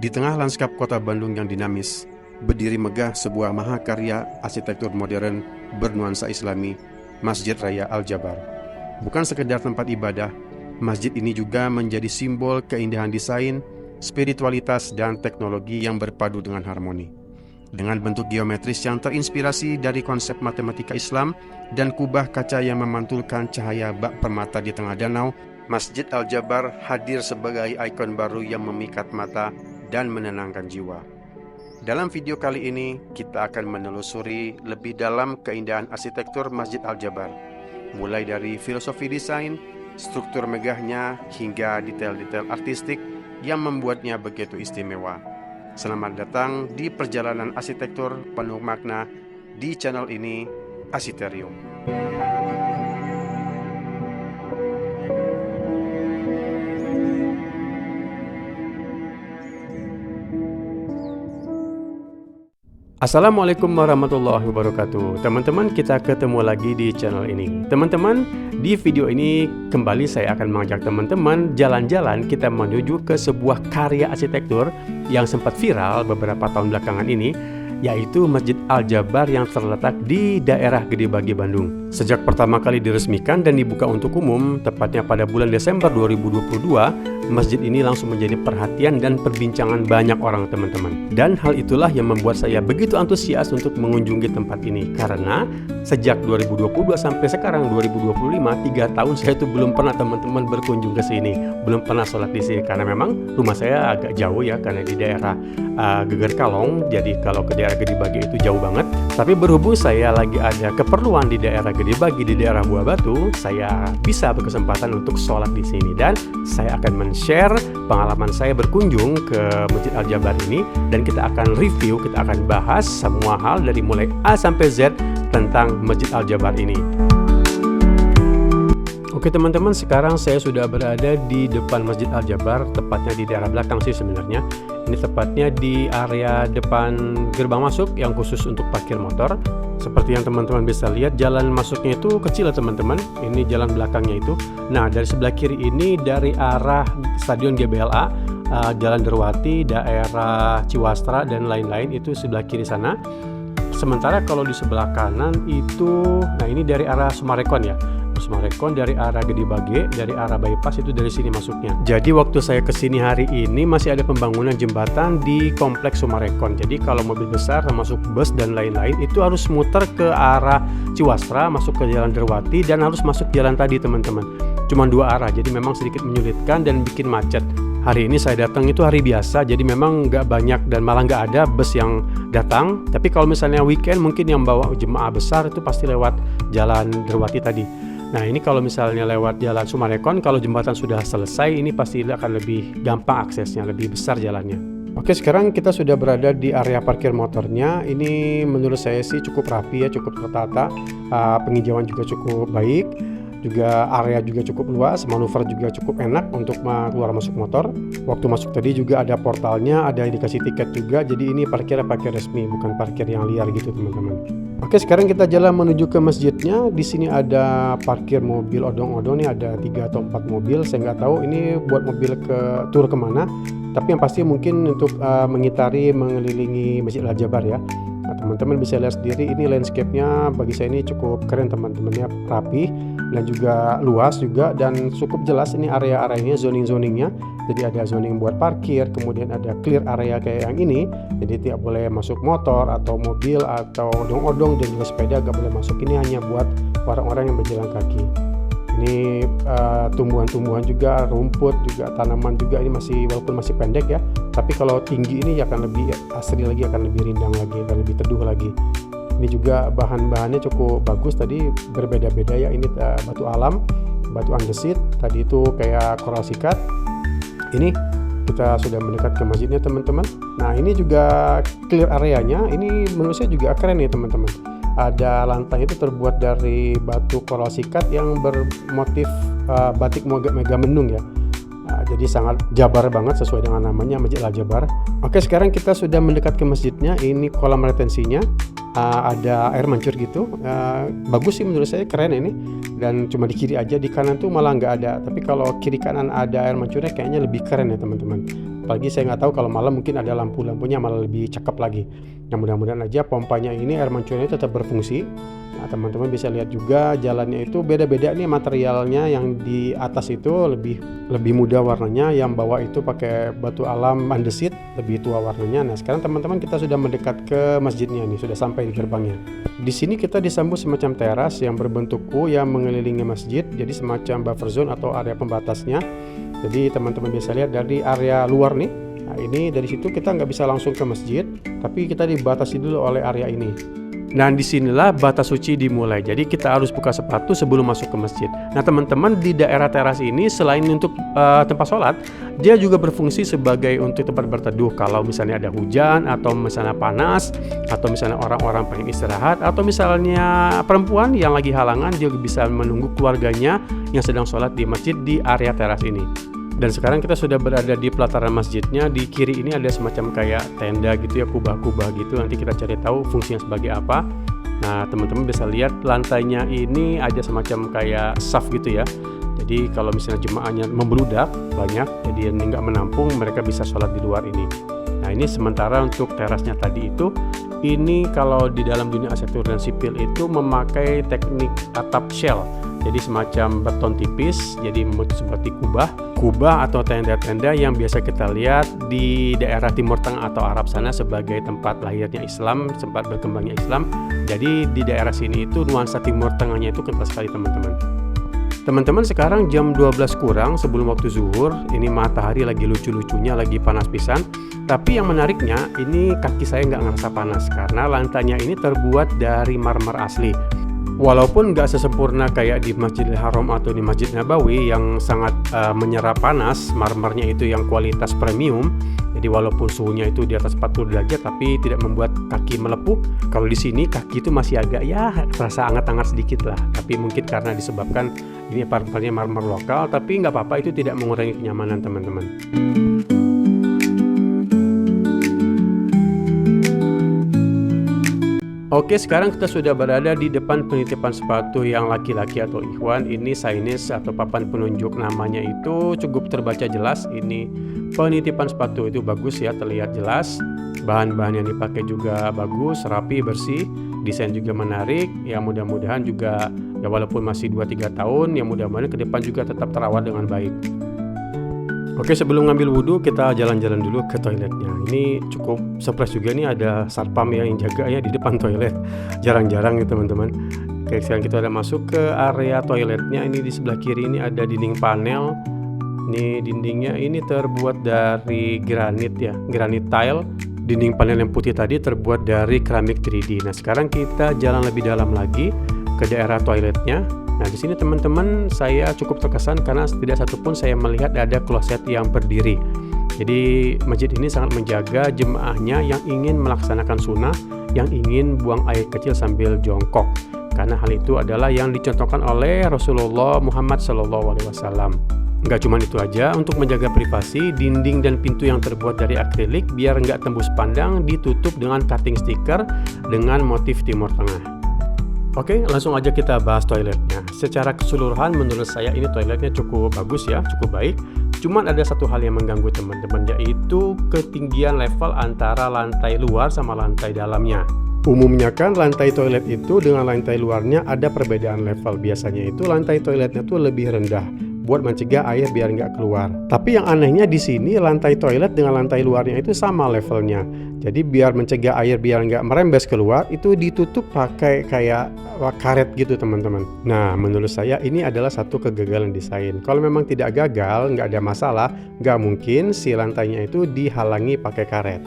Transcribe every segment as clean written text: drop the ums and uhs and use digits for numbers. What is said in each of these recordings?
Di tengah lanskap kota Bandung yang dinamis, berdiri megah sebuah mahakarya arsitektur modern bernuansa Islami, Masjid Raya Al-Jabar. Bukan sekedar tempat ibadah, masjid ini juga menjadi simbol keindahan desain, spiritualitas, dan teknologi yang berpadu dengan harmoni. Dengan bentuk geometris yang terinspirasi dari konsep matematika Islam dan kubah kaca yang memantulkan cahaya bak permata di tengah danau, Masjid Al-Jabar hadir sebagai ikon baru yang memikat mata dan menenangkan jiwa. Dalam video kali ini, kita akan menelusuri lebih dalam keindahan arsitektur Masjid Al-Jabar, mulai dari filosofi desain, struktur megahnya, hingga detail-detail artistik yang membuatnya begitu istimewa. Selamat datang di perjalanan arsitektur penuh makna di channel ini, Arsiterium. Assalamualaikum warahmatullahi wabarakatuh. Teman-teman, kita ketemu lagi di channel ini. Teman-teman, di video ini kembali saya akan mengajak teman-teman jalan-jalan kita menuju ke sebuah karya arsitektur yang sempat viral beberapa tahun belakangan ini, yaitu Masjid Al-Jabar yang terletak di daerah Gede Bage, Bandung. Sejak pertama kali diresmikan dan dibuka untuk umum, tepatnya pada bulan Desember 2022, masjid ini langsung menjadi perhatian dan perbincangan banyak orang, teman-teman. Dan hal itulah yang membuat saya begitu antusias untuk mengunjungi tempat ini. Karena sejak 2022 sampai sekarang 2025, 3 tahun saya itu belum pernah, teman-teman, berkunjung ke sini. Belum pernah sholat di sini karena memang rumah saya agak jauh ya, karena di daerah Geger Kalong. Jadi kalau ke daerah Gede Bage itu jauh banget. Tapi berhubung saya lagi ada keperluan di daerah Gede Bage, di daerah Buah Batu, saya bisa berkesempatan untuk sholat di sini. Dan saya akan share pengalaman saya berkunjung ke Masjid Al-Jabar ini, dan kita akan review, kita akan bahas semua hal dari mulai A sampai Z tentang Masjid Al-Jabar ini. Oke teman-teman, sekarang saya sudah berada di depan Masjid Al-Jabar, tepatnya di daerah belakang sih sebenarnya. Ini tepatnya di area depan gerbang masuk yang khusus untuk parkir motor. Seperti yang teman-teman bisa lihat, jalan masuknya itu kecil ya teman-teman. Ini jalan belakangnya itu. Nah, dari sebelah kiri ini dari arah Stadion GBLA, Jalan Derwati, daerah Ciwastra dan lain-lain, itu sebelah kiri sana. Sementara kalau di sebelah kanan itu, nah ini dari arah Sumarekon ya. Sumarekon dari arah Gede Bage, dari arah bypass itu dari sini masuknya. Jadi waktu saya kesini hari ini masih ada pembangunan jembatan di kompleks Sumarekon. Jadi kalau mobil besar termasuk bus dan lain-lain itu harus muter ke arah Ciwastra, masuk ke Jalan Derwati, dan harus masuk jalan tadi teman-teman. Cuma 2 arah, jadi memang sedikit menyulitkan dan bikin macet. Hari ini saya datang itu hari biasa, jadi memang nggak banyak dan malah nggak ada bus yang datang. Tapi kalau misalnya weekend mungkin yang bawa jemaah besar itu pasti lewat Jalan Derwati tadi. Nah ini kalau misalnya lewat Jalan Sumarekon, kalau jembatan sudah selesai, ini pasti akan lebih gampang aksesnya, lebih besar jalannya. Oke, sekarang kita sudah berada di area parkir motornya. Ini menurut saya sih cukup rapi ya, cukup tertata. Penghijauan juga cukup baik. Juga area juga cukup luas, manuver juga cukup enak untuk keluar masuk motor. Waktu masuk tadi juga ada portalnya, ada dikasih tiket juga. Jadi ini parkir resmi, bukan parkir yang liar gitu teman-teman. Oke, sekarang kita jalan menuju ke masjidnya. Di sini ada parkir mobil odong-odong nih, ada 3 atau 4 mobil. Saya nggak tahu ini buat mobil ke tur kemana. Tapi yang pasti mungkin untuk mengelilingi Masjid Al-Jabar ya. Nah, teman-teman bisa lihat sendiri, ini landscape-nya bagi saya ini cukup keren teman-temannya, rapi dan juga luas juga, dan cukup jelas ini area-areanya, zoning-zoningnya. Jadi ada zoning buat parkir, kemudian ada clear area kayak yang ini, jadi tidak boleh masuk motor atau mobil atau odong-odong, dan juga sepeda gak boleh masuk. Ini hanya buat orang-orang yang berjalan kaki. Ini tumbuhan-tumbuhan juga, rumput juga, tanaman juga, ini masih, walaupun masih pendek ya, tapi kalau tinggi ini akan lebih asri lagi, akan lebih rindang lagi, akan lebih teduh lagi. Ini juga bahan-bahannya cukup bagus, tadi berbeda-beda ya. Ini batu alam, batu andesit, tadi itu kayak koral sikat. Ini kita sudah mendekat ke masjidnya teman-teman. Nah ini juga clear areanya, ini menurut saya juga keren nih teman-teman. Ada lantai itu terbuat dari batu koral sikat yang bermotif batik Megamendung ya. Jadi sangat Jabar banget sesuai dengan namanya, Masjid Al-Jabar. Oke, sekarang kita sudah mendekat ke masjidnya. Ini kolam retensinya, ada air mancur gitu. Bagus sih menurut saya, keren ini. Dan cuma di kiri aja, di kanan tuh malah nggak ada. Tapi kalau kiri kanan ada air mancurnya, kayaknya lebih keren ya teman-teman. Apalagi saya nggak tahu kalau malam mungkin ada lampu-lampunya malah lebih cakep lagi. Nah, mudah-mudahan aja pompanya ini, air mancurnya tetap berfungsi. Nah, teman-teman bisa lihat juga jalannya itu beda-beda nih, materialnya. Yang di atas itu lebih muda warnanya, yang bawah itu pakai batu alam andesit, lebih tua warnanya. Nah, sekarang teman-teman kita sudah mendekat ke masjidnya nih, sudah sampai di gerbangnya. Di sini kita disambut semacam teras yang berbentuk U yang mengelilingi masjid, jadi semacam buffer zone atau area pembatasnya. Jadi teman-teman bisa lihat dari area luar nih. Nah, ini dari situ kita nggak bisa langsung ke masjid, tapi kita dibatasi dulu oleh area ini. Nah, disinilah batas suci dimulai. Jadi kita harus buka sepatu sebelum masuk ke masjid. Nah, teman-teman, di daerah teras ini selain untuk tempat sholat, dia juga berfungsi sebagai untuk tempat berteduh. Kalau misalnya ada hujan, atau misalnya panas, atau misalnya orang-orang pengen istirahat, atau misalnya perempuan yang lagi halangan, dia bisa menunggu keluarganya yang sedang sholat di masjid di area teras ini. Dan sekarang kita sudah berada di pelataran masjidnya. Di kiri ini ada semacam kayak tenda gitu ya, kubah-kubah gitu. Nanti kita cari tahu fungsinya sebagai apa. Nah, teman-teman bisa lihat lantainya ini ada semacam kayak saf gitu ya. Jadi kalau misalnya jemaahnya membludak banyak, jadi ini nggak menampung, mereka bisa sholat di luar ini. Nah, ini sementara untuk terasnya tadi itu, ini kalau di dalam dunia arsitektur dan sipil itu memakai teknik atap shell. Jadi semacam beton tipis, jadi seperti kubah atau tenda-tenda yang biasa kita lihat di daerah Timur Tengah atau Arab sana sebagai tempat lahirnya Islam, tempat berkembangnya Islam. Jadi di daerah sini itu nuansa Timur Tengahnya itu kental sekali teman-teman. Teman-teman, sekarang jam 12 kurang sebelum waktu zuhur. Ini matahari lagi lucu-lucunya, lagi panas pisan. Tapi yang menariknya, ini kaki saya nggak ngerasa panas karena lantainya ini terbuat dari marmer asli. Walaupun nggak sesempurna kayak di Masjidil Haram atau di Masjid Nabawi yang sangat menyerap panas, marmernya itu yang kualitas premium. Jadi walaupun suhunya itu di atas 40 derajat tapi tidak membuat kaki melepuh. Kalau di sini kaki itu masih agak ya rasa hangat-hangat sedikit lah. Tapi mungkin karena disebabkan ini part-partnya marmer lokal, tapi nggak apa-apa, itu tidak mengurangi kenyamanan teman-teman. Oke, sekarang kita sudah berada di depan penitipan sepatu yang laki-laki atau ikhwan. Ini signage atau papan penunjuk namanya itu cukup terbaca jelas. Ini penitipan sepatu itu bagus ya, terlihat jelas. Bahan-bahan yang dipakai juga bagus, rapi, bersih. Desain juga menarik. Ya, mudah-mudahan juga ya walaupun masih 2-3 tahun, ya mudah-mudahan ke depan juga tetap terawat dengan baik. Oke, sebelum ngambil wudhu kita jalan-jalan dulu ke toiletnya. Ini cukup surprise juga nih, ada satpam yang jaga ya di depan toilet. Jarang-jarang nih teman-teman. Oke, sekarang kita udah masuk ke area toiletnya. Ini di sebelah kiri ini ada dinding panel. Ini dindingnya ini terbuat dari granit ya, granit tile. Dinding panel yang putih tadi terbuat dari keramik 3D. Nah, sekarang kita jalan lebih dalam lagi ke daerah toiletnya. Nah, di sini teman-teman saya cukup terkesan karena tidak satupun saya melihat ada kloset yang berdiri. Jadi masjid ini sangat menjaga jemaahnya yang ingin melaksanakan sunnah, yang ingin buang air kecil sambil jongkok. Karena hal itu adalah yang dicontohkan oleh Rasulullah Muhammad SAW. Nggak cuma itu aja, untuk menjaga privasi, dinding dan pintu yang terbuat dari akrilik biar nggak tembus pandang ditutup dengan cutting stiker dengan motif Timur Tengah. Oke, langsung aja kita bahas toiletnya. Secara keseluruhan menurut saya ini toiletnya cukup bagus ya, cukup baik. Cuman ada satu hal yang mengganggu teman-teman, yaitu ketinggian level antara lantai luar sama lantai dalamnya. Umumnya kan lantai toilet itu dengan lantai luarnya ada perbedaan level. Biasanya itu lantai toiletnya tuh lebih rendah buat mencegah air biar nggak keluar. Tapi yang anehnya di sini lantai toilet dengan lantai luarnya itu sama levelnya. Jadi biar mencegah air biar nggak merembes keluar, itu ditutup pakai kayak karet gitu teman-teman. Nah, menurut saya ini adalah satu kegagalan desain. Kalau memang tidak gagal, nggak ada masalah, nggak mungkin si lantainya itu dihalangi pakai karet.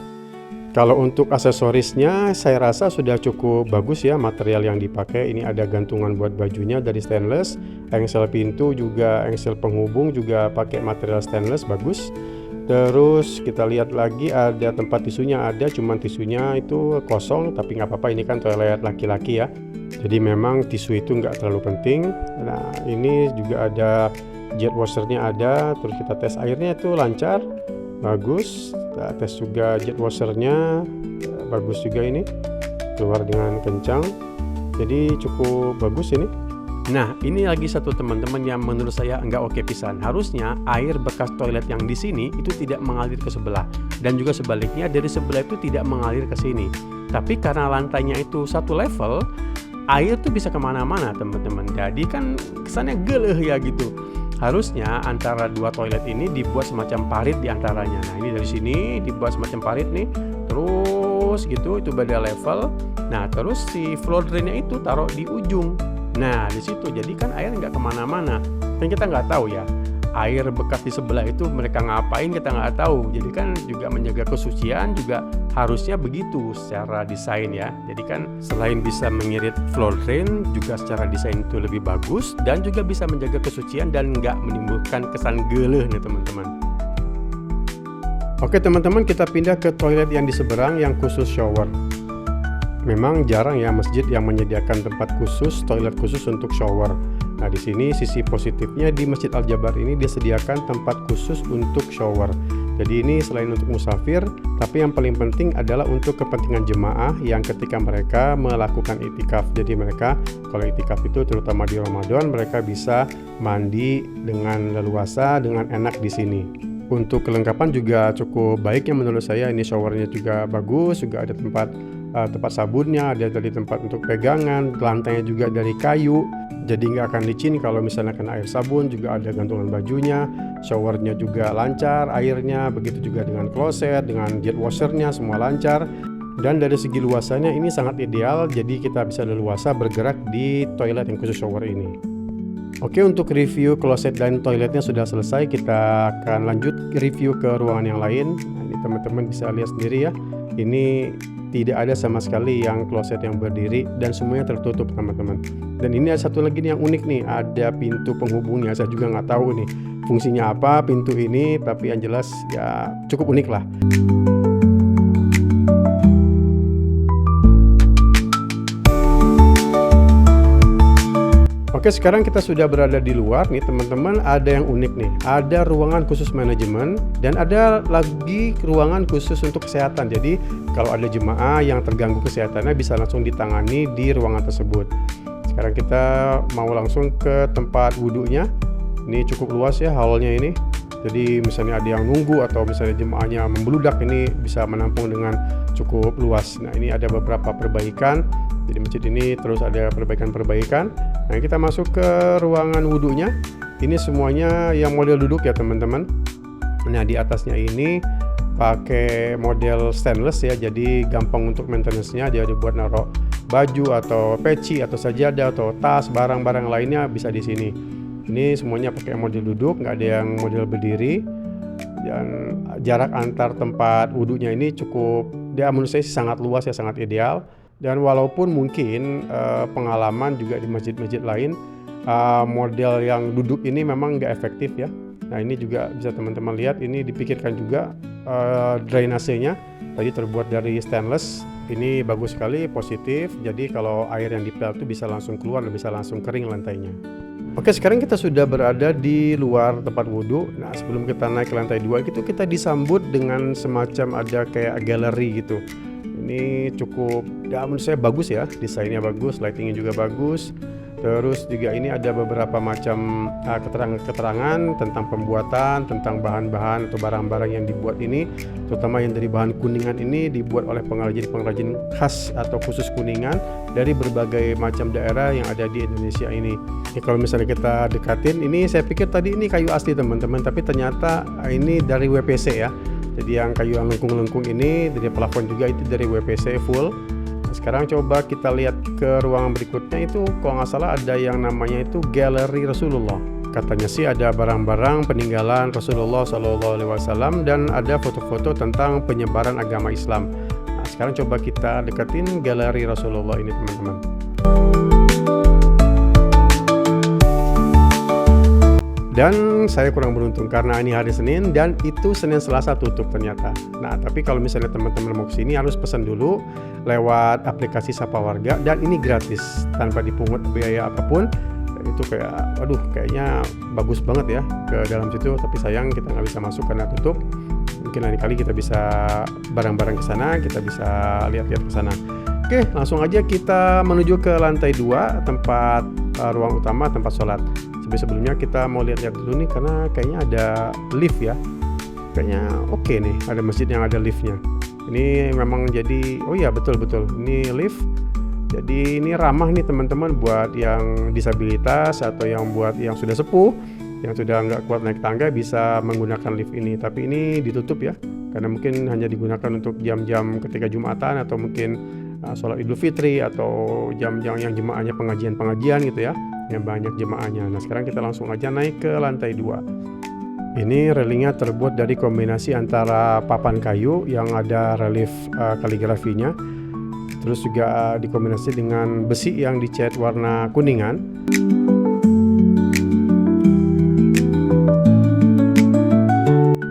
Kalau untuk aksesorisnya saya rasa sudah cukup bagus ya material yang dipakai. Ini ada gantungan buat bajunya dari stainless, engsel pintu juga, engsel penghubung juga pakai material stainless, bagus. Terus kita lihat lagi ada tempat tisunya, ada cuman tisunya itu kosong, tapi nggak apa-apa, ini kan toilet laki-laki ya. Jadi memang tisu itu nggak terlalu penting. Nah, ini juga ada jet washernya ada, terus kita tes airnya itu lancar. Bagus, kita tes juga jet washernya, bagus juga ini, keluar dengan kencang, jadi cukup bagus ini. Nah, ini lagi satu teman-teman yang menurut saya nggak oke pisan. Harusnya air bekas toilet yang di sini itu tidak mengalir ke sebelah, dan juga sebaliknya dari sebelah itu tidak mengalir ke sini. Tapi karena lantainya itu satu level, air tuh bisa kemana-mana teman-teman. Jadi kan kesannya geleh ya gitu. Harusnya antara dua toilet ini dibuat semacam parit di antaranya. Nah, ini dari sini dibuat semacam parit nih, terus gitu itu beda level. Nah, terus si floor drainnya itu taruh di ujung. Nah, di situ jadi kan air nggak kemana-mana. Kan kita nggak tahu ya, air bekas di sebelah itu mereka ngapain kita nggak tahu. Jadi kan juga menjaga kesucian juga harusnya begitu secara desain ya. Jadi kan selain bisa mengirit floor drain, juga secara desain itu lebih bagus dan juga bisa menjaga kesucian dan nggak menimbulkan kesan geleh nih teman-teman. Oke teman-teman, kita pindah ke toilet yang di seberang yang khusus shower. Memang jarang ya masjid yang menyediakan tempat khusus, toilet khusus untuk shower. Nah, di sini sisi positifnya di Masjid Al-Jabar ini disediakan tempat khusus untuk shower. Jadi ini selain untuk musafir, tapi yang paling penting adalah untuk kepentingan jemaah yang ketika mereka melakukan itikaf. Jadi mereka kalau itikaf itu terutama di Ramadan, mereka bisa mandi dengan leluasa, dengan enak di sini. Untuk kelengkapan juga cukup baik ya menurut saya. Ini showernya juga bagus, juga ada tempat sabunnya, ada dari tempat untuk pegangan, lantainya juga dari kayu, jadi nggak akan licin kalau misalnya kena air sabun. Juga ada gantungan bajunya, showernya juga lancar airnya, begitu juga dengan kloset, dengan jet washernya semua lancar. Dan dari segi luasannya ini sangat ideal, jadi kita bisa leluasa bergerak di toilet yang khusus shower ini. Oke, untuk review kloset dan toiletnya sudah selesai, kita akan lanjut review ke ruangan yang lain. Nah, ini teman-teman bisa lihat sendiri ya, ini tidak ada sama sekali yang kloset yang berdiri dan semuanya tertutup teman-teman. Dan ini ada satu lagi nih yang unik nih, ada pintu penghubungnya. Saya juga nggak tahu nih fungsinya apa pintu ini, tapi yang jelas ya cukup unik lah. Oke, sekarang kita sudah berada di luar nih teman-teman. Ada yang unik nih, ada ruangan khusus manajemen dan ada lagi ruangan khusus untuk kesehatan. Jadi kalau ada jemaah yang terganggu kesehatannya bisa langsung ditangani di ruangan tersebut. Sekarang kita mau langsung ke tempat wudhunya. Ini cukup luas ya hallnya ini. Jadi misalnya ada yang nunggu atau misalnya jemaahnya membludak, ini bisa menampung dengan cukup luas. Nah, ini ada beberapa perbaikan. Jadi masjid ini terus ada perbaikan-perbaikan. Nah, kita masuk ke ruangan wudhunya. Ini semuanya yang model duduk ya teman-teman. Nah, di atasnya ini pakai model stainless ya, jadi gampang untuk maintenance-nya. Dia dibuat naruh baju atau peci atau sajadah atau tas, barang-barang lainnya bisa di sini. Ini semuanya pakai model duduk, nggak ada yang model berdiri. Dan jarak antar tempat wudhunya ini cukup, dia menurut saya sangat luas ya, sangat ideal. Dan walaupun mungkin pengalaman juga di masjid-masjid lain, model yang duduk ini memang nggak efektif ya. Nah, ini juga bisa teman-teman lihat, ini dipikirkan juga drainasenya tadi terbuat dari stainless. Ini bagus sekali, positif. Jadi kalau air yang dipel itu bisa langsung keluar dan bisa langsung kering lantainya. Oke, sekarang kita sudah berada di luar tempat wudhu. Nah, sebelum kita naik ke lantai 2 itu kita disambut dengan semacam ada kayak galeri gitu. Ini cukup, ya menurut saya bagus ya, desainnya bagus, lightingnya juga bagus. Terus juga ini ada beberapa macam keterangan tentang pembuatan, tentang bahan-bahan atau barang-barang yang dibuat ini, terutama yang dari bahan kuningan ini dibuat oleh pengrajin-pengrajin khas atau khusus Kuningan dari berbagai macam daerah yang ada di Indonesia ini. Kalau misalnya kita dekatin, ini saya pikir tadi ini kayu asli teman-teman, tapi ternyata ini dari WPC ya. Jadi yang kayu yang lengkung-lengkung ini dari plafon juga itu dari WPC full. Sekarang coba kita lihat ke ruangan berikutnya, itu kalau nggak salah ada yang namanya itu galeri Rasulullah. Katanya sih ada barang-barang peninggalan Rasulullah SAW dan ada foto-foto tentang penyebaran agama Islam. Nah, sekarang coba kita deketin galeri Rasulullah ini teman-teman. Dan saya kurang beruntung karena ini hari Senin dan itu Senin Selasa tutup ternyata. Nah, tapi kalau misalnya teman-teman mau kesini harus pesan dulu lewat aplikasi Sapa Warga dan ini gratis tanpa dipungut biaya apapun. Dan itu kayak, waduh, kayaknya bagus banget ya ke dalam situ. Tapi sayang kita nggak bisa masuk karena tutup. Mungkin lain kali kita bisa bareng-bareng ke sana, kita bisa lihat-lihat ke sana. Oke, langsung aja kita menuju ke lantai 2 tempat ruang utama tempat sholat. Sebelumnya kita mau lihat-lihat dulu nih, karena kayaknya ada lift ya. Kayaknya oke nih, ada masjid yang ada liftnya. Ini memang jadi, oh iya betul, ini lift. Jadi ini ramah nih teman-teman buat yang disabilitas atau yang buat yang sudah sepuh, yang sudah nggak kuat naik tangga, bisa menggunakan lift ini. Tapi ini ditutup ya, karena mungkin hanya digunakan untuk jam-jam ketika Jumatan atau mungkin sholat Idul Fitri atau jam-jam yang jemaahnya pengajian gitu ya, yang banyak jemaahnya. Nah sekarang kita langsung aja naik ke lantai 2. Ini railingnya terbuat dari kombinasi antara papan kayu yang ada relief kaligrafinya, terus juga dikombinasi dengan besi yang dicat warna kuningan.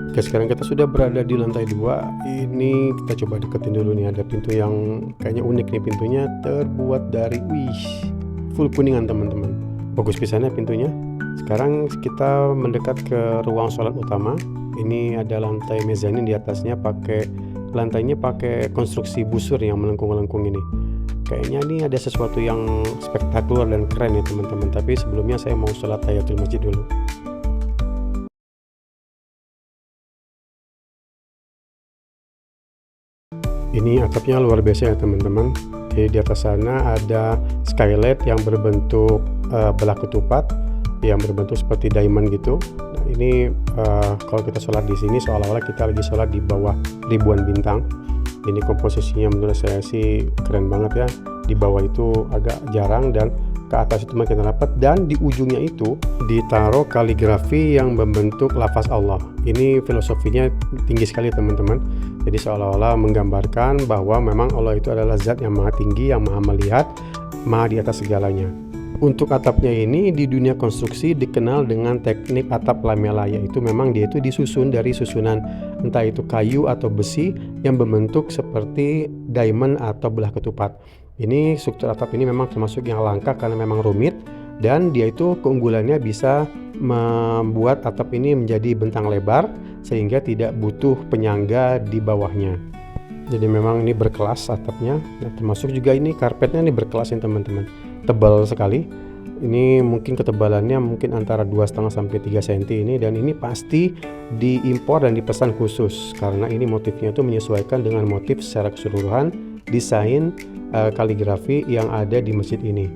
Oke, sekarang kita sudah berada di lantai 2. Ini kita coba deketin dulu nih, ada pintu yang kayaknya unik nih, pintunya terbuat dari full kuningan teman-teman. Bagus pisannya pintunya. Sekarang kita mendekat ke ruang sholat utama. Ini ada lantai mezanin, di atasnya lantainya pakai konstruksi busur yang melengkung-lengkung ini. Kayaknya ini ada sesuatu yang spektakuler dan keren ya teman-teman. Tapi sebelumnya saya mau sholat tahiyatul masjid dulu. Ini atapnya luar biasa ya teman-teman. Jadi di atas sana ada skylight yang berbentuk belah ketupat, yang berbentuk seperti diamond gitu. Nah ini kalau kita sholat di sini seolah-olah kita lagi sholat di bawah ribuan bintang. Ini komposisinya menurut saya sih keren banget ya. Di bawah itu agak jarang dan ke atas itu makin rapat, dan di ujungnya itu ditaruh kaligrafi yang membentuk lafaz Allah. Ini filosofinya tinggi sekali teman-teman. Jadi seolah-olah menggambarkan bahwa memang Allah itu adalah zat yang maha tinggi, yang maha melihat, maha di atas segalanya. Untuk atapnya ini di dunia konstruksi dikenal dengan teknik atap lamela, yaitu memang dia itu disusun dari susunan entah itu kayu atau besi yang membentuk seperti diamond atau belah ketupat. Ini struktur atap ini memang termasuk yang langka karena memang rumit, dan dia itu keunggulannya bisa membuat atap ini menjadi bentang lebar sehingga tidak butuh penyangga di bawahnya. Jadi memang ini berkelas atapnya. Nah, termasuk juga ini karpetnya ini berkelas ya teman-teman. Tebal sekali. Ini mungkin ketebalannya mungkin antara 2,5 sampai 3 cm ini, dan ini pasti diimpor dan dipesan khusus karena ini motifnya itu menyesuaikan dengan motif secara keseluruhan desain kaligrafi yang ada di masjid ini.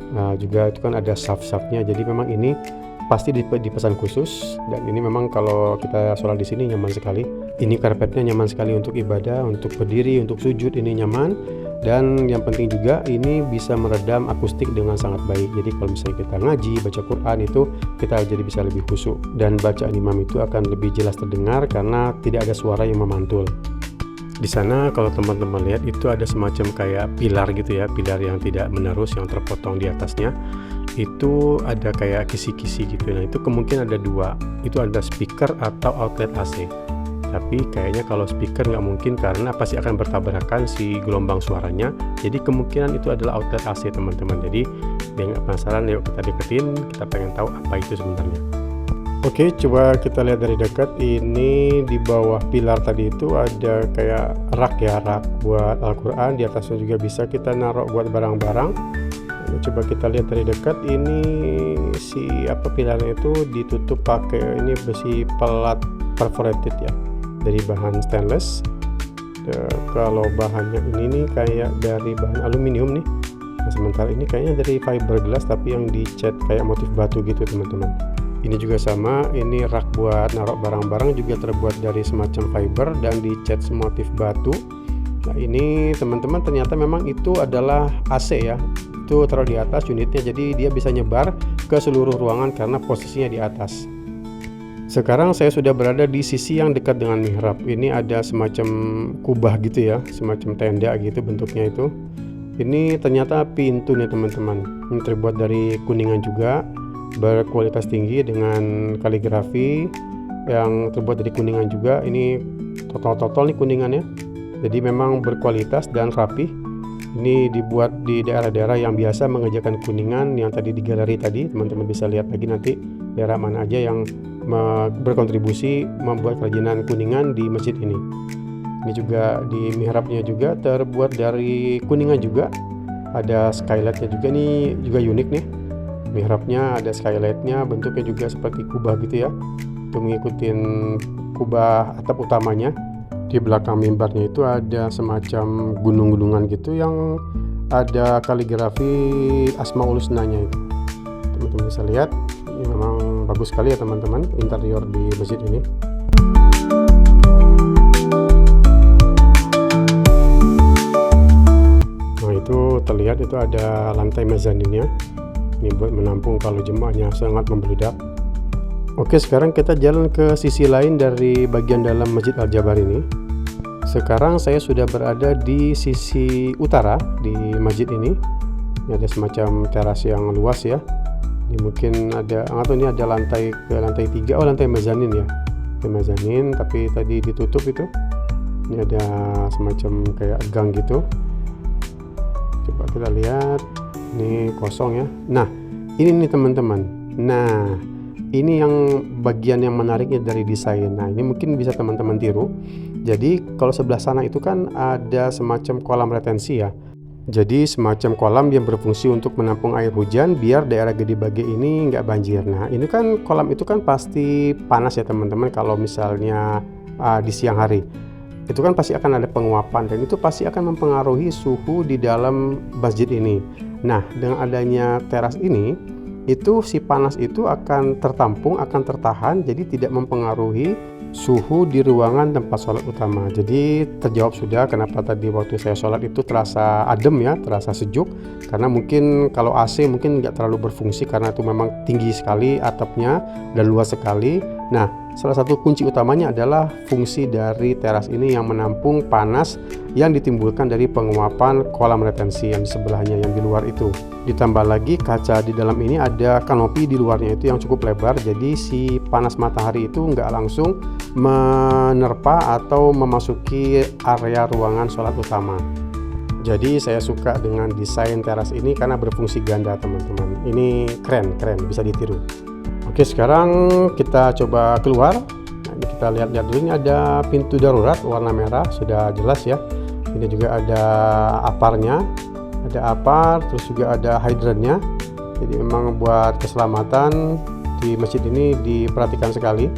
Nah, juga itu kan ada saf-safnya. Jadi memang ini pasti dipesan khusus, dan ini memang kalau kita sholat di sini nyaman sekali. Ini karpetnya nyaman sekali untuk ibadah, untuk berdiri, untuk sujud ini nyaman, dan yang penting juga ini bisa meredam akustik dengan sangat baik. Jadi kalau misalnya kita ngaji, baca Quran itu kita jadi bisa lebih khusyuk, dan bacaan imam itu akan lebih jelas terdengar karena tidak ada suara yang memantul. Di sana kalau teman-teman lihat itu ada semacam kayak pilar gitu ya, pilar yang tidak menerus yang terpotong di atasnya. Itu ada kayak kisi-kisi gitu. Nah itu kemungkinan ada 2, itu ada speaker atau outlet AC. Tapi kayaknya kalau speaker nggak mungkin karena pasti akan bertabrakan si gelombang suaranya. Jadi kemungkinan itu adalah outlet AC teman-teman. Jadi biar nggak penasaran, yuk kita deketin, kita pengen tahu apa itu sebenarnya. Oke, coba kita lihat dari dekat. Ini di bawah pilar tadi itu ada kayak rak ya, rak buat Al-Quran. Di atasnya juga bisa kita naruh buat barang-barang. Coba kita lihat dari dekat. Ini pilarnya itu ditutup pakai ini besi pelat perforated ya, dari bahan stainless. Kalau bahannya ini nih kayak dari bahan aluminium nih. Nah, sementara ini kayaknya dari fiberglass tapi yang dicat kayak motif batu gitu teman-teman. Ini juga sama, ini rak buat naruh barang-barang juga terbuat dari semacam fiber dan dicat motif batu. Nah ini teman-teman ternyata memang itu adalah AC ya, itu taruh di atas unitnya, jadi dia bisa nyebar ke seluruh ruangan karena posisinya di atas. Sekarang saya sudah berada di sisi yang dekat dengan mihrab. Ini ada semacam kubah gitu ya, semacam tenda gitu bentuknya itu. Ini ternyata pintu nih teman-teman, ini terbuat dari kuningan juga, berkualitas tinggi dengan kaligrafi yang terbuat dari kuningan juga. Ini total nih kuningannya, jadi memang berkualitas dan rapi. Ini dibuat di daerah-daerah yang biasa mengerjakan kuningan yang tadi di galeri tadi. Teman-teman bisa lihat lagi nanti daerah mana aja yang berkontribusi membuat kerajinan kuningan di masjid ini. Ini juga di mihrabnya juga terbuat dari kuningan juga. Ada skylightnya juga, nih juga unik nih. Mihrabnya ada skylightnya, bentuknya juga seperti kubah gitu ya, itu ngikutin kubah atap utamanya. Di belakang mimbarnya itu ada semacam gunung-gunungan gitu yang ada kaligrafi Asmaul Husnanya itu. Teman-teman bisa lihat, ini memang bagus sekali ya teman-teman interior di masjid ini. Nah itu terlihat itu ada lantai mezaninnya. Ini buat menampung kalau jemaahnya sangat membludak. Oke, sekarang kita jalan ke sisi lain dari bagian dalam Masjid Al-Jabar ini. Sekarang saya sudah berada di sisi utara di masjid ini. Ini ada semacam teras yang luas ya. Ini mungkin ada, atau ini ada lantai ke lantai 3, lantai mezanin ya. Lantai mezanin, tapi tadi ditutup itu. Ini ada semacam kayak gang gitu. Coba kita lihat. Ini kosong ya. Nah ini nih teman-teman, nah ini yang bagian yang menariknya dari desain. Nah ini mungkin bisa teman-teman tiru. Jadi kalau sebelah sana itu kan ada semacam kolam retensi ya, jadi semacam kolam yang berfungsi untuk menampung air hujan biar daerah Gede Bage ini nggak banjir. Nah ini kan kolam itu kan pasti panas ya teman-teman kalau misalnya di siang hari. Itu kan pasti akan ada penguapan dan itu pasti akan mempengaruhi suhu di dalam masjid ini. Nah dengan adanya teras ini, itu si panas itu akan tertampung, akan tertahan, jadi tidak mempengaruhi suhu di ruangan tempat sholat utama. Jadi terjawab sudah kenapa tadi waktu saya sholat itu terasa adem ya, terasa sejuk, karena mungkin kalau AC mungkin nggak terlalu berfungsi karena itu memang tinggi sekali atapnya dan luas sekali. Nah salah satu kunci utamanya adalah fungsi dari teras ini yang menampung panas yang ditimbulkan dari penguapan kolam retensi yang di sebelahnya, yang di luar itu. Ditambah lagi kaca di dalam ini ada kanopi di luarnya itu yang cukup lebar, jadi si panas matahari itu nggak langsung menerpa atau memasuki area ruangan sholat utama. Jadi saya suka dengan desain teras ini karena berfungsi ganda teman-teman. Ini keren, bisa ditiru. Oke, sekarang kita coba keluar. Nah, ini kita lihat-lihat dulu, ini ada pintu darurat warna merah, sudah jelas ya. Ini juga ada aparnya, ada apar, terus juga ada hydrannya. Jadi memang buat keselamatan di masjid ini diperhatikan sekali.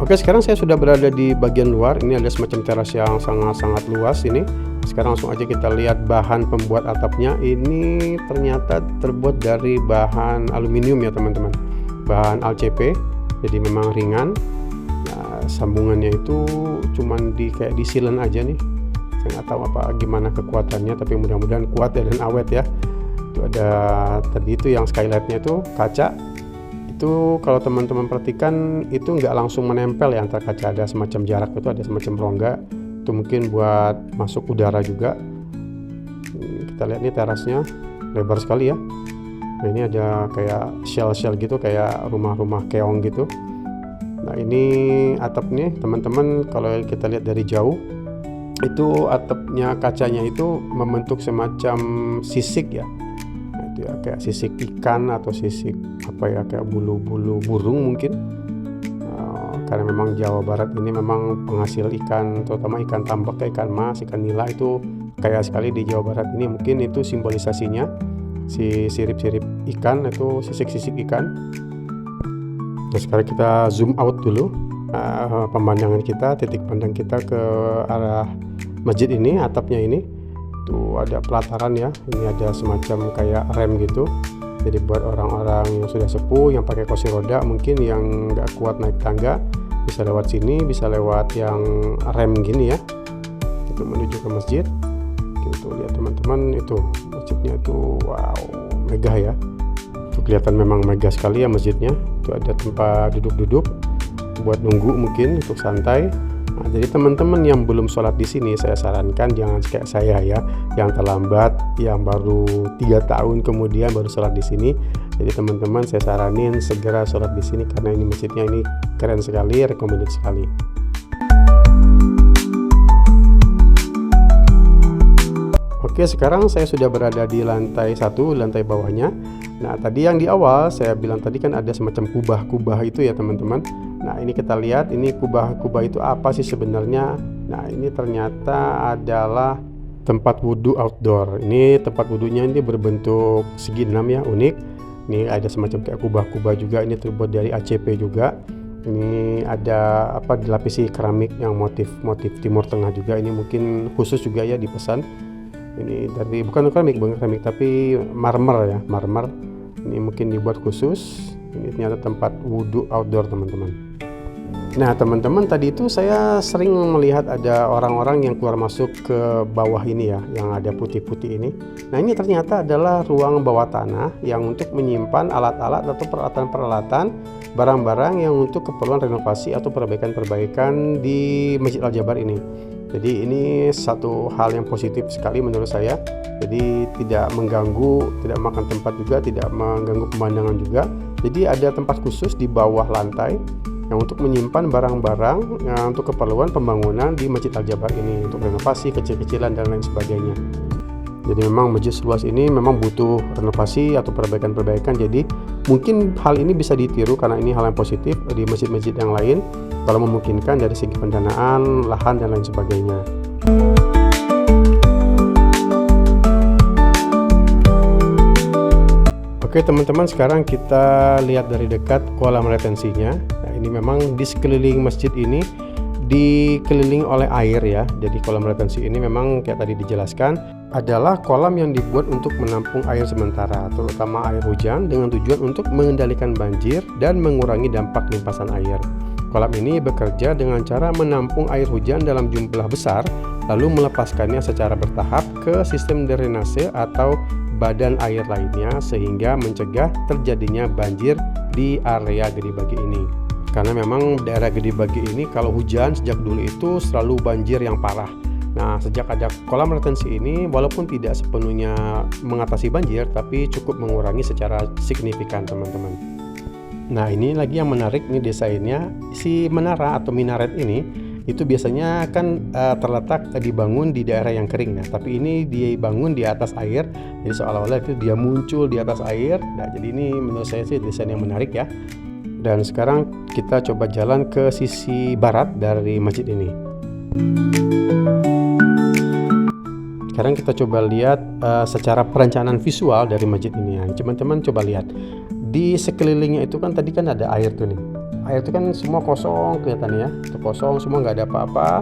Oke, sekarang saya sudah berada di bagian luar. Ini ada semacam teras yang sangat-sangat luas ini. Sekarang langsung aja kita lihat bahan pembuat atapnya. Ini ternyata terbuat dari bahan aluminium ya teman-teman, bahan ALCP, jadi memang ringan. Nah, sambungannya itu cuman kayak disilen aja nih. Saya nggak tahu gimana kekuatannya, tapi mudah-mudahan kuat ya dan awet ya. Itu ada tadi itu yang skylightnya itu kaca. Itu kalau teman-teman perhatikan itu nggak langsung menempel ya antar kaca, ada semacam jarak, itu ada semacam rongga, itu mungkin buat masuk udara juga. Kita lihat nih terasnya lebar sekali ya. Nah ini ada kayak shell gitu, kayak rumah-rumah keong gitu. Nah ini atapnya teman-teman, kalau kita lihat dari jauh itu atapnya kacanya itu membentuk semacam sisik ya. Ya, kayak sisik ikan atau sisik kayak bulu-bulu burung mungkin. Karena memang Jawa Barat ini memang penghasil ikan, terutama ikan tambak, kayak ikan mas, ikan nila itu kaya sekali di Jawa Barat ini. Mungkin itu simbolisasinya, si sirip-sirip ikan itu sisik-sisik ikan. Nah sekarang kita zoom out dulu pemandangan kita, titik pandang kita ke arah masjid ini, atapnya ini. Tuh ada pelataran ya, ini ada semacam kayak rem gitu, jadi buat orang-orang yang sudah sepuh yang pakai kursi roda, mungkin yang nggak kuat naik tangga, bisa lewat sini, bisa lewat yang rem gini ya, itu menuju ke masjid. Gitu, lihat teman-teman, itu masjidnya itu wow, megah ya, itu kelihatan memang megah sekali ya masjidnya. Itu ada tempat duduk-duduk buat nunggu mungkin untuk santai. Nah, jadi teman-teman yang belum sholat di sini, saya sarankan jangan kayak saya ya, yang terlambat, yang baru 3 tahun kemudian baru sholat di sini. Jadi teman-teman saya saranin segera sholat di sini karena ini masjidnya ini keren sekali, recommended sekali. Oke, Oke, sekarang saya sudah berada di lantai 1, lantai bawahnya. Nah, tadi yang di awal saya bilang tadi kan ada semacam kubah-kubah itu ya teman-teman. Nah, ini kita lihat ini kubah-kubah itu apa sih sebenarnya. Nah, ini ternyata adalah tempat wudhu outdoor. Ini tempat wudhunya ini berbentuk segi 6 ya, unik. Ini ada semacam kayak kubah-kubah juga, ini terbuat dari ACP juga. Ini ada apa, dilapisi keramik yang motif-motif Timur Tengah juga. Ini mungkin khusus juga ya dipesan. Ini dari bukan keramik tapi marmer ya, marmer. Ini mungkin dibuat khusus. Ini ternyata tempat wudhu outdoor teman-teman. Nah teman-teman, tadi itu saya sering melihat ada orang-orang yang keluar masuk ke bawah ini ya, yang ada putih-putih ini. Nah ini ternyata adalah ruang bawah tanah yang untuk menyimpan alat-alat atau peralatan-peralatan, barang-barang yang untuk keperluan renovasi atau perbaikan-perbaikan di Masjid Al-Jabar ini. Jadi ini satu hal yang positif sekali menurut saya. Jadi tidak mengganggu, tidak makan tempat juga, tidak mengganggu pemandangan juga. Jadi ada tempat khusus di bawah lantai yang untuk menyimpan barang-barang yang untuk keperluan pembangunan di Masjid Al-Jabar ini, untuk renovasi kecil-kecilan dan lain sebagainya. Jadi memang masjid seluas ini memang butuh renovasi atau perbaikan-perbaikan. Jadi mungkin hal ini bisa ditiru karena ini hal yang positif di masjid-masjid yang lain kalau memungkinkan dari segi pendanaan, lahan dan lain sebagainya. Oke teman-teman, sekarang kita lihat dari dekat kolam retensinya. Nah, ini memang di sekeliling masjid ini dikelilingi oleh air ya. Jadi kolam retensi ini memang kayak tadi dijelaskan adalah kolam yang dibuat untuk menampung air sementara, terutama air hujan, dengan tujuan untuk mengendalikan banjir dan mengurangi dampak limpasan air. Kolam ini bekerja dengan cara menampung air hujan dalam jumlah besar, lalu melepaskannya secara bertahap ke sistem drainase atau badan air lainnya, sehingga mencegah terjadinya banjir di area Gede Bage ini. Karena memang daerah Gede Bage ini kalau hujan sejak dulu itu selalu banjir yang parah. Nah, sejak ada kolam retensi ini, walaupun tidak sepenuhnya mengatasi banjir, tapi cukup mengurangi secara signifikan teman-teman. Nah, ini lagi yang menarik nih desainnya. Si menara atau minaret ini, itu biasanya kan terletak dibangun di daerah yang kering ya. Tapi ini dibangun di atas air, jadi seolah-olah itu dia muncul di atas air. Nah, jadi ini menurut saya sih desain yang menarik ya. Dan sekarang kita coba jalan ke sisi barat dari masjid ini. Sekarang kita coba lihat secara perencanaan visual dari masjid ini ya. Teman-teman coba lihat di sekelilingnya itu kan tadi kan ada air tuh nih. Air itu kan semua kosong kelihatannya ya. Itu kosong semua, nggak ada apa-apa.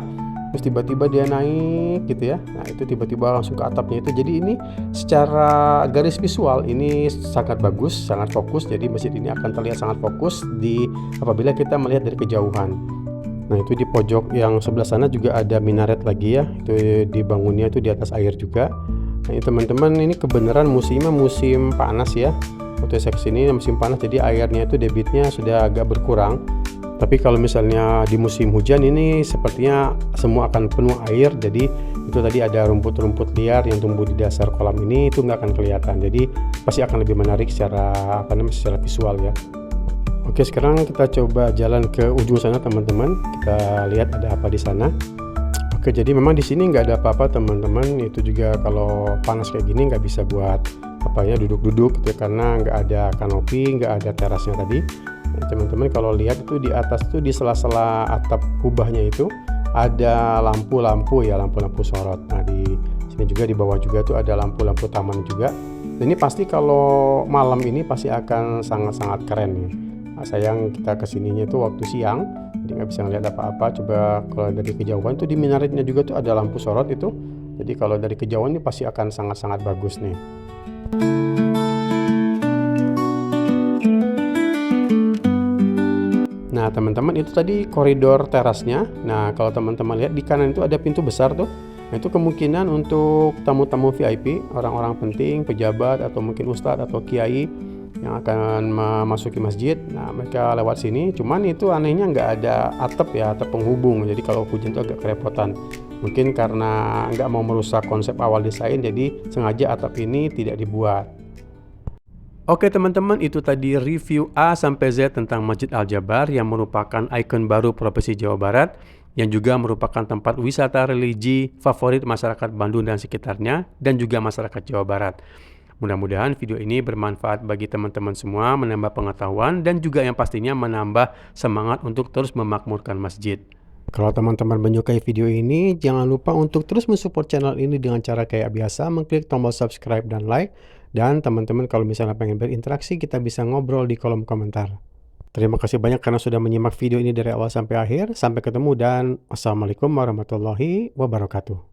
Terus tiba-tiba dia naik gitu ya. Nah itu tiba-tiba langsung ke atapnya itu. Jadi ini secara garis visual ini sangat bagus, sangat fokus. Jadi masjid ini akan terlihat sangat fokus apabila kita melihat dari kejauhan. Nah itu di pojok yang sebelah sana juga ada minaret lagi ya, itu dibangunnya itu di atas air juga. Nah ini teman-teman, ini kebenaran musimnya musim panas ya. Waktu saya kesini musim panas, jadi airnya itu debitnya sudah agak berkurang. Tapi kalau misalnya di musim hujan ini sepertinya semua akan penuh air. Jadi itu tadi ada rumput-rumput liar yang tumbuh di dasar kolam ini, itu nggak akan kelihatan. Jadi pasti akan lebih menarik secara secara visual ya. Oke, sekarang kita coba jalan ke ujung sana teman-teman. Kita lihat ada apa di sana. Oke, jadi memang di sini nggak ada apa-apa teman-teman. Itu juga kalau panas kayak gini nggak bisa buat duduk-duduk gitu karena nggak ada kanopi, nggak ada terasnya tadi. Nah, teman-teman kalau lihat itu di atas tuh di sela-sela atap kubahnya itu ada lampu-lampu ya, lampu-lampu sorot. Nah di sini juga di bawah juga tuh ada lampu-lampu taman juga. Dan ini pasti kalau malam ini pasti akan sangat-sangat keren nih. Sayang kita kesininya itu waktu siang, jadi nggak bisa ngeliat apa-apa. Coba kalau dari kejauhan tuh di minaretnya juga tuh ada lampu sorot itu. Jadi kalau dari kejauhan ini pasti akan sangat-sangat bagus nih. Nah teman-teman, itu tadi koridor terasnya. Nah kalau teman-teman lihat di kanan itu ada pintu besar tuh. Nah itu kemungkinan untuk tamu-tamu VIP, orang-orang penting, pejabat atau mungkin ustadz atau kiai yang akan memasuki masjid. Nah mereka lewat sini, cuman itu anehnya nggak ada atap ya, atap penghubung. Jadi kalau hujan itu agak kerepotan. Mungkin karena nggak mau merusak konsep awal desain, jadi sengaja atap ini tidak dibuat. Oke teman-teman, itu tadi review A sampai Z tentang Masjid Al-Jabar yang merupakan ikon baru Provinsi Jawa Barat yang juga merupakan tempat wisata religi favorit masyarakat Bandung dan sekitarnya, dan juga masyarakat Jawa Barat. Mudah-mudahan video ini bermanfaat bagi teman-teman semua, menambah pengetahuan, dan juga yang pastinya menambah semangat untuk terus memakmurkan masjid. Kalau teman-teman menyukai video ini, jangan lupa untuk terus mensupport channel ini dengan cara kayak biasa, mengklik tombol subscribe dan like. Dan teman-teman kalau misalnya pengen berinteraksi, kita bisa ngobrol di kolom komentar. Terima kasih banyak karena sudah menyimak video ini dari awal sampai akhir. Sampai ketemu dan wassalamualaikum warahmatullahi wabarakatuh.